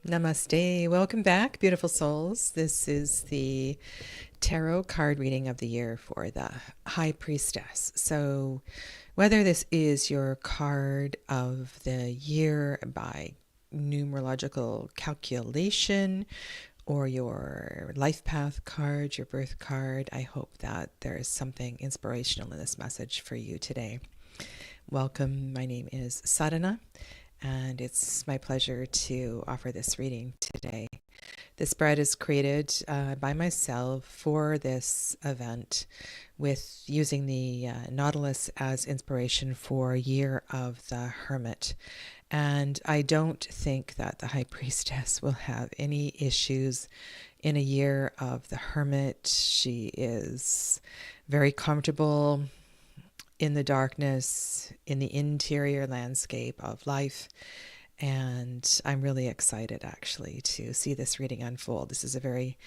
Namaste. Welcome back, beautiful souls. This is the tarot card reading of the year for the High Priestess. So, whether this is your card of the year by numerological calculation or your life path card, your birth card, I hope that there is something inspirational in this message for you today. Welcome. My name is Sadhana, and it's my pleasure to offer this reading today. This spread is created by myself for this event with using the Nautilus as inspiration for Year of the Hermit. And I don't think that the High Priestess will have any issues in a Year of the Hermit. She is very comfortable in the darkness, in the interior landscape of life. And I'm really excited actually to see this reading unfold. This is a very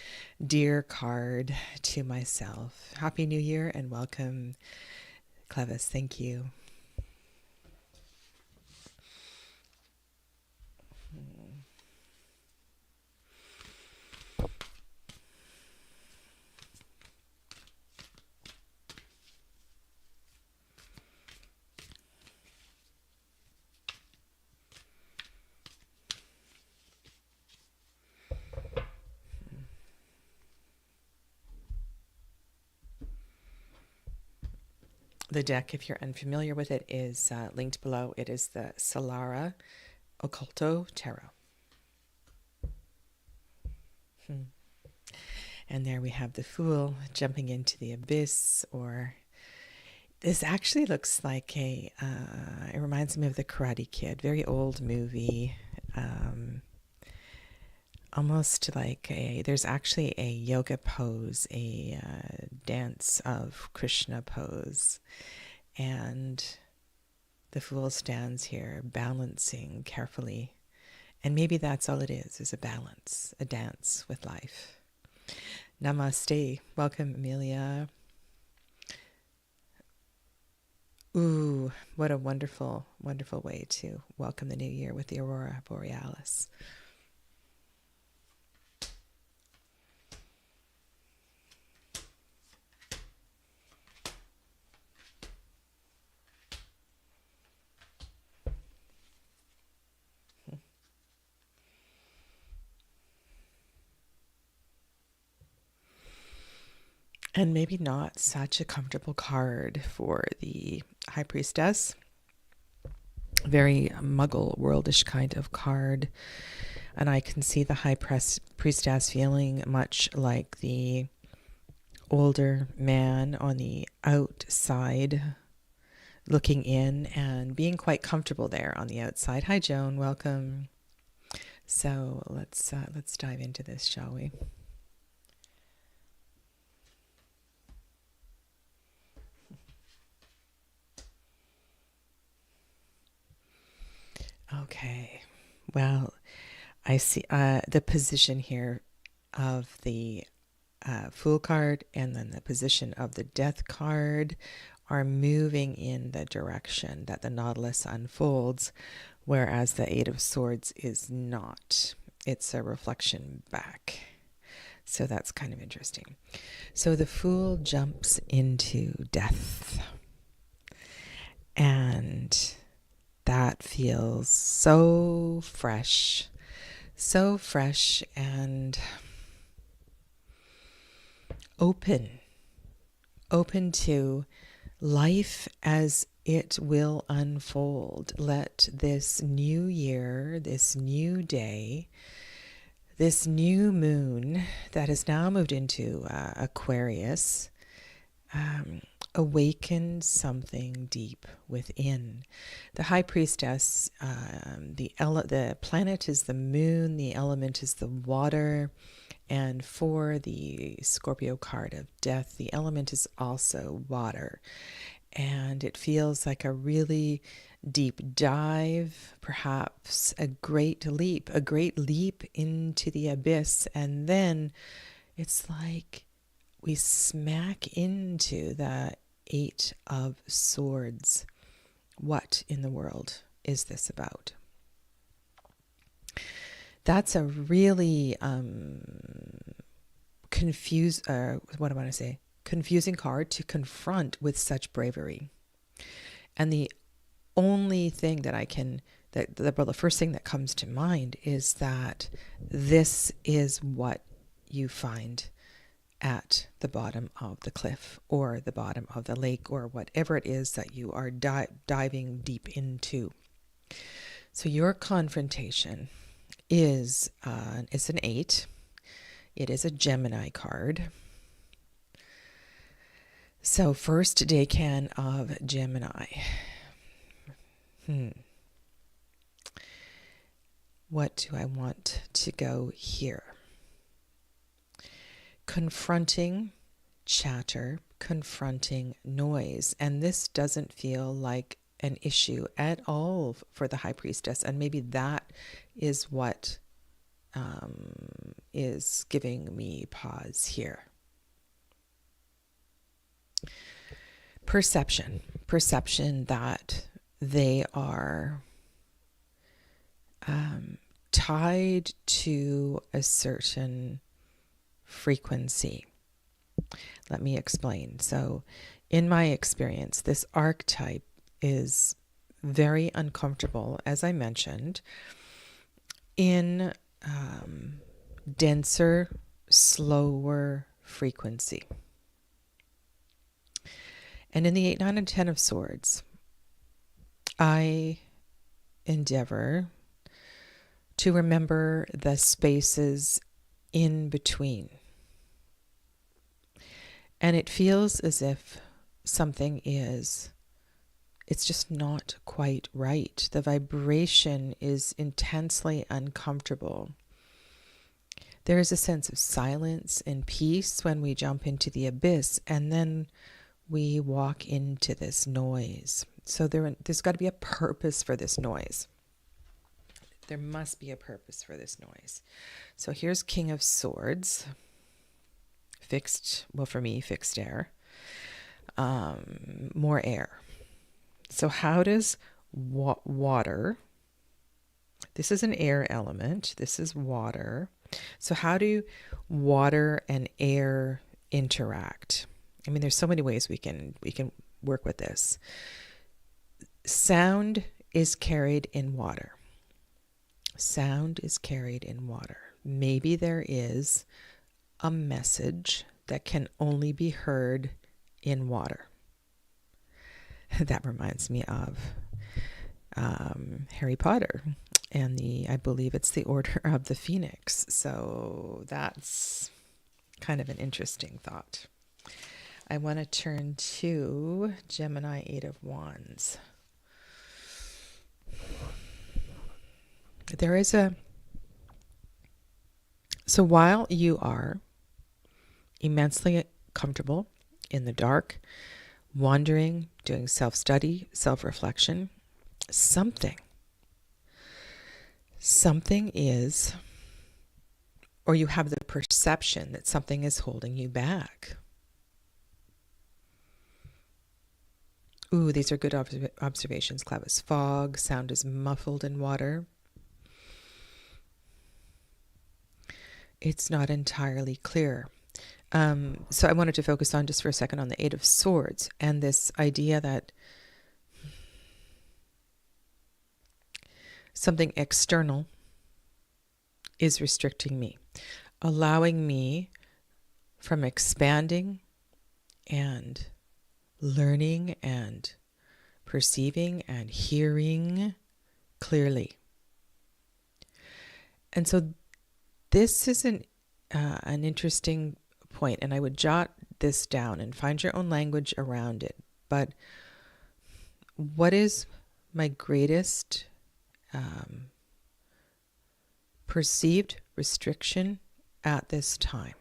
dear card to myself. Happy New Year and welcome, Clevis. Thank you. The deck, if you're unfamiliar with it, is linked below. It is the Solara Occulto Tarot. And there we have the Fool jumping into the abyss, or this actually looks like it reminds me of the Karate Kid, very old movie. Almost like there's actually a yoga pose, a dance of Krishna pose. And the Fool stands here balancing carefully. And maybe that's all it is a balance, a dance with life. Namaste. Welcome, Amelia. Ooh, what a wonderful, wonderful way to welcome the new year with the Aurora Borealis. And maybe not such a comfortable card for the High Priestess. Very muggle, worldish kind of card. And I can see the High Priestess feeling much like the older man on the outside, looking in and being quite comfortable there on the outside. Hi, Joan. Welcome. So let's dive into this, shall we? Okay, well, I see the position here of the Fool card and then the position of the Death card are moving in the direction that the Nautilus unfolds, whereas the Eight of Swords is not. It's a reflection back. So that's kind of interesting. So the Fool jumps into death. And that feels so fresh and open to life as it will unfold. Let this new year, this new day, this new moon that has now moved into Aquarius, awaken something deep within. The High Priestess, the planet is the moon, the element is the water, and for the Scorpio card of death, the element is also water. And it feels like a really deep dive, perhaps a great leap into the abyss. And then it's like we smack into the Eight of Swords. What in the world is this about? That's a really confusing card to confront with such bravery. And the only thing the first thing that comes to mind is that this is what you find at the bottom of the cliff or the bottom of the lake or whatever it is that you are diving deep into. So your confrontation is it's an 8. It is a Gemini card. So first decan of Gemini. What do I want to go here? Confronting chatter, confronting noise. And this doesn't feel like an issue at all for the High Priestess. And maybe that is what is giving me pause here. Perception that they are tied to a certain frequency. Let me explain. So, in my experience, this archetype is very uncomfortable, as I mentioned, in denser, slower frequency. And in the 8, 9, and 10 of Swords, I endeavor to remember the spaces in between. And it feels as if it's just not quite right. The vibration is intensely uncomfortable. There is a sense of silence and peace when we jump into the abyss, and then we walk into this noise. So there's got to be a purpose for this noise. There must be a purpose for this noise. So here's King of Swords. For me, fixed air. More air. So how does water, this is an air element, this is water. So how do water and air interact? I mean, there's so many ways we can work with this. Sound is carried in water. Sound is carried in water. Maybe there is a message that can only be heard in water. That reminds me of Harry Potter and I believe it's the Order of the Phoenix. So that's kind of an interesting thought. I want to turn to Gemini 8 of Wands. So while you are immensely comfortable in the dark, wandering, doing self-study, self-reflection, something is, or you have the perception that something is holding you back. Ooh, these are good observations. Cloud is fog. Sound is muffled in water. It's not entirely clear. So I wanted to focus on just for a second on the 8 of Swords and this idea that something external is restricting me, allowing me from expanding and learning and perceiving and hearing clearly. And so this is an interesting point, and I would jot this down and find your own language around it. But what is my greatest perceived restriction at this time?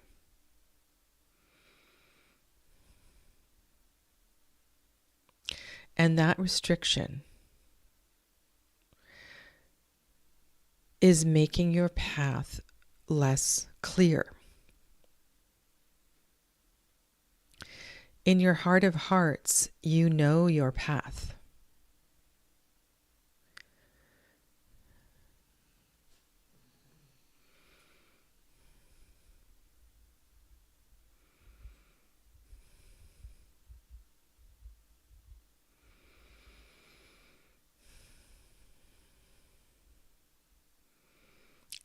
And that restriction is making your path less clear. In your heart of hearts, you know your path.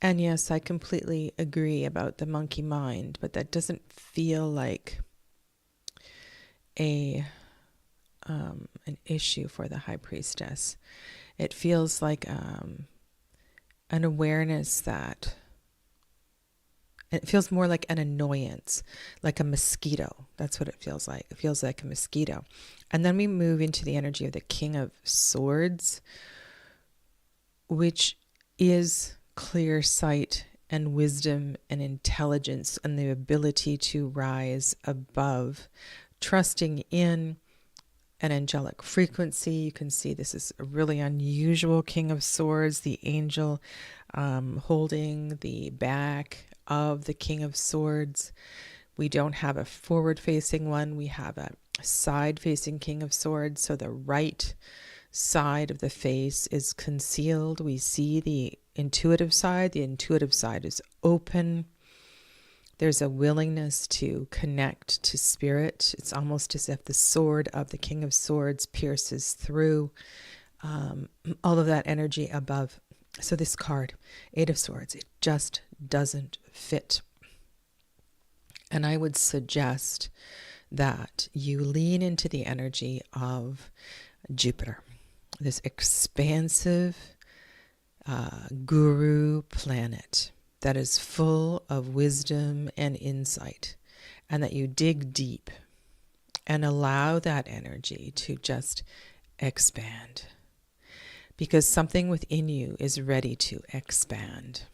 And yes, I completely agree about the monkey mind, but that doesn't feel like a an issue for the High Priestess. It feels like an awareness that it feels more like an annoyance, like a mosquito. That's what it feels like. It feels like a mosquito. And then we move into the energy of the King of Swords, which is clear sight and wisdom and intelligence and the ability to rise above, trusting in an angelic frequency. You can see this is a really unusual King of Swords, the angel holding the back of the King of Swords. We don't have a forward-facing one. We have a side-facing King of Swords. So the right side of the face is concealed. We see the intuitive side. The intuitive side is open. There's a willingness to connect to spirit. It's almost as if the sword of the King of Swords pierces through all of that energy above. So this card, Eight of Swords, it just doesn't fit. And I would suggest that you lean into the energy of Jupiter, this expansive guru planet that is full of wisdom and insight, and that you dig deep and allow that energy to just expand, because something within you is ready to expand.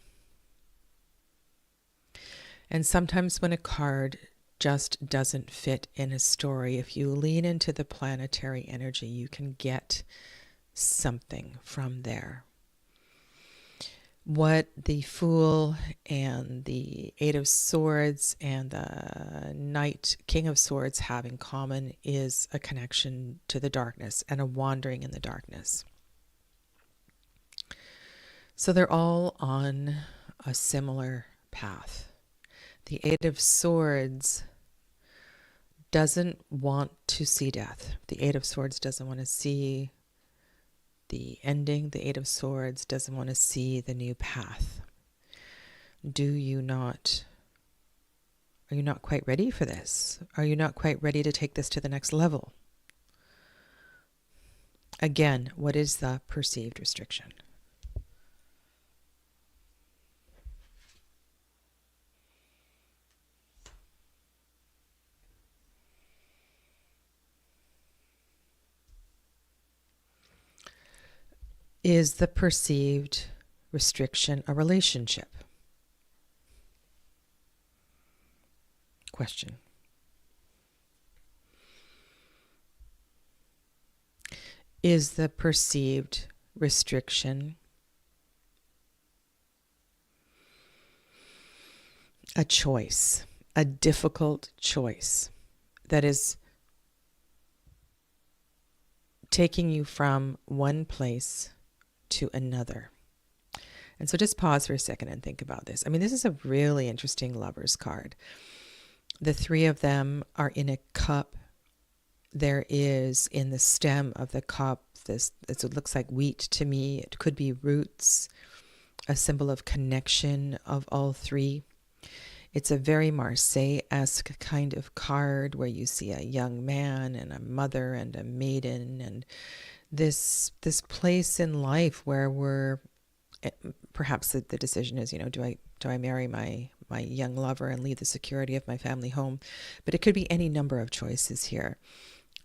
And sometimes when a card just doesn't fit in a story, if you lean into the planetary energy, you can get something from there. What the Fool and the Eight of Swords and the Knight, King of Swords have in common is a connection to the darkness and a wandering in the darkness. So they're all on a similar path. The Eight of Swords doesn't want to see death. The Eight of Swords doesn't want to see the ending. The Eight of Swords doesn't want to see the new path. Are you not quite ready for this? Are you not quite ready to take this to the next level? Again, what is the perceived restriction? Is the perceived restriction a relationship? Question. Is the perceived restriction a choice, a difficult choice that is taking you from one place to another? And so just pause for a second and think about this. I mean, this is a really interesting Lovers card. The three of them are in a cup. There is in the stem of the cup this, it looks like wheat to me. It could be roots, a symbol of connection of all three. It's a very Marseille-esque kind of card where you see a young man and a mother and a maiden, and this place in life where we're perhaps the decision is, do I marry my young lover and leave the security of my family home? But it could be any number of choices here.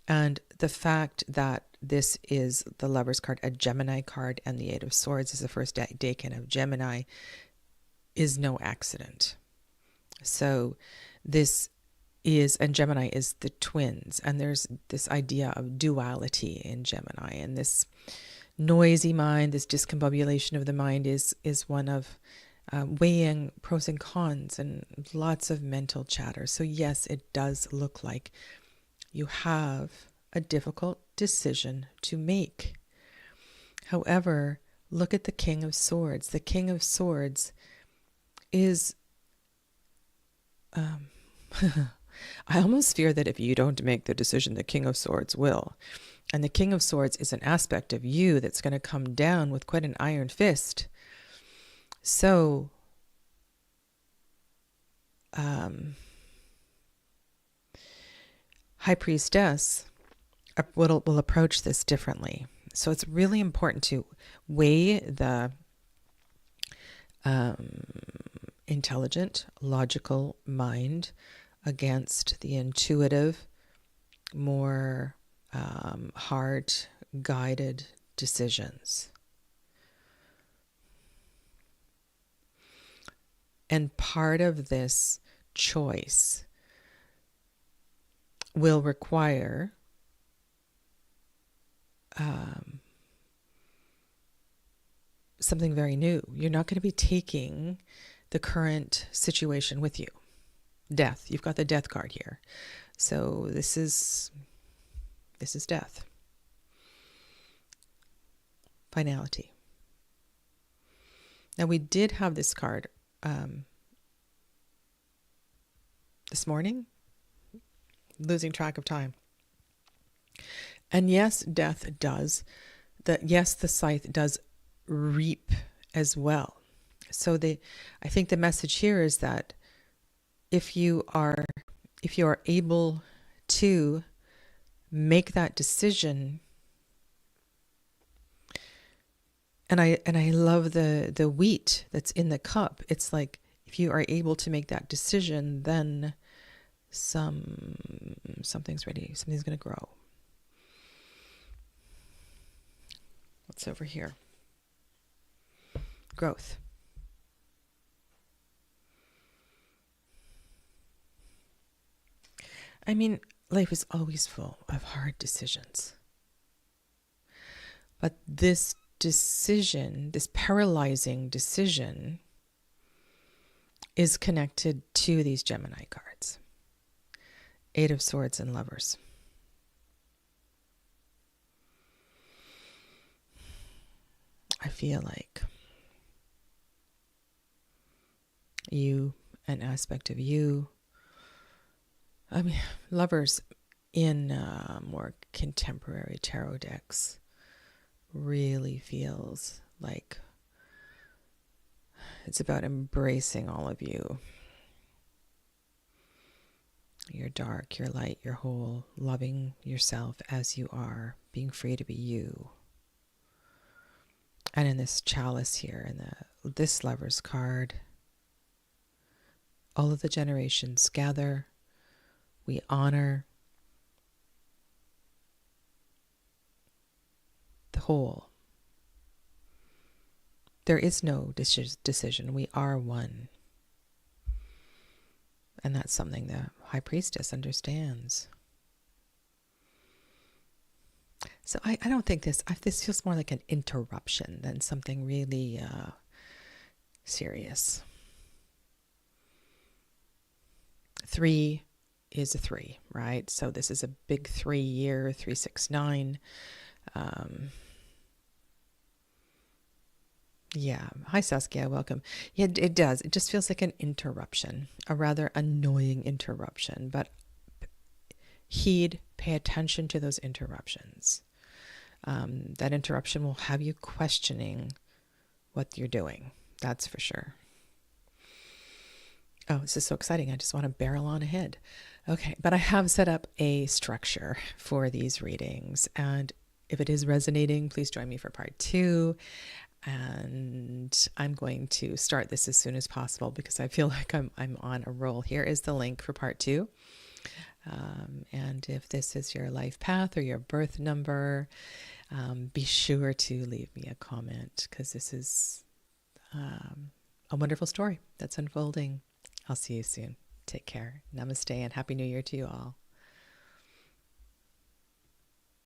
And the fact that this is the Lover's card, a Gemini card, and the Eight of Swords is the first decan of Gemini is no accident. So this is, and Gemini is the twins, and there's this idea of duality in Gemini, and this noisy mind, this discombobulation of the mind is one of weighing pros and cons and lots of mental chatter. So yes, it does look like you have a difficult decision to make. However, look at the King of Swords. The King of Swords is I almost fear that if you don't make the decision, the King of Swords will. And the King of Swords is an aspect of you that's going to come down with quite an iron fist. So High Priestess will approach this differently. So it's really important to weigh the intelligent, logical mind against the intuitive, more heart-guided decisions. And part of this choice will require something very new. You're not going to be taking the current situation with you. Death. You've got the death card here. So this is death. Finality. Now we did have this card this morning. Losing track of time. And yes, death does. Yes, the scythe does reap as well. So I think the message here is that if you are able to make that decision, and I love the wheat that's in the cup. It's like if you are able to make that decision, then something's ready. Something's going to grow. What's over here? Growth. I mean, life is always full of hard decisions. But this decision, this paralyzing decision, is connected to these Gemini cards. Eight of Swords and Lovers. I feel like you, an aspect of you, I mean, Lovers in more contemporary tarot decks really feels like it's about embracing all of you. Your dark, your light, your whole, loving yourself as you are, being free to be you. And in this chalice here, in this Lover's card, all of the generations gather. We honor the whole. There is no decision. We are one. And that's something the High Priestess understands. So I don't think this feels more like an interruption than something really serious. 3 is a 3, right? So this is a big 3 year, 369. Yeah. Hi, Saskia. Welcome. Yeah, it does. It just feels like an interruption, a rather annoying interruption. But pay attention to those interruptions. That interruption will have you questioning what you're doing. That's for sure. Oh, this is so exciting. I just want to barrel on ahead. Okay, but I have set up a structure for these readings. And if it is resonating, please join me for part 2. And I'm going to start this as soon as possible because I feel like I'm on a roll. Here is the link for part 2. And if this is your life path or your birth number, be sure to leave me a comment because this is a wonderful story that's unfolding. I'll see you soon. Take care. Namaste and Happy New Year to you all.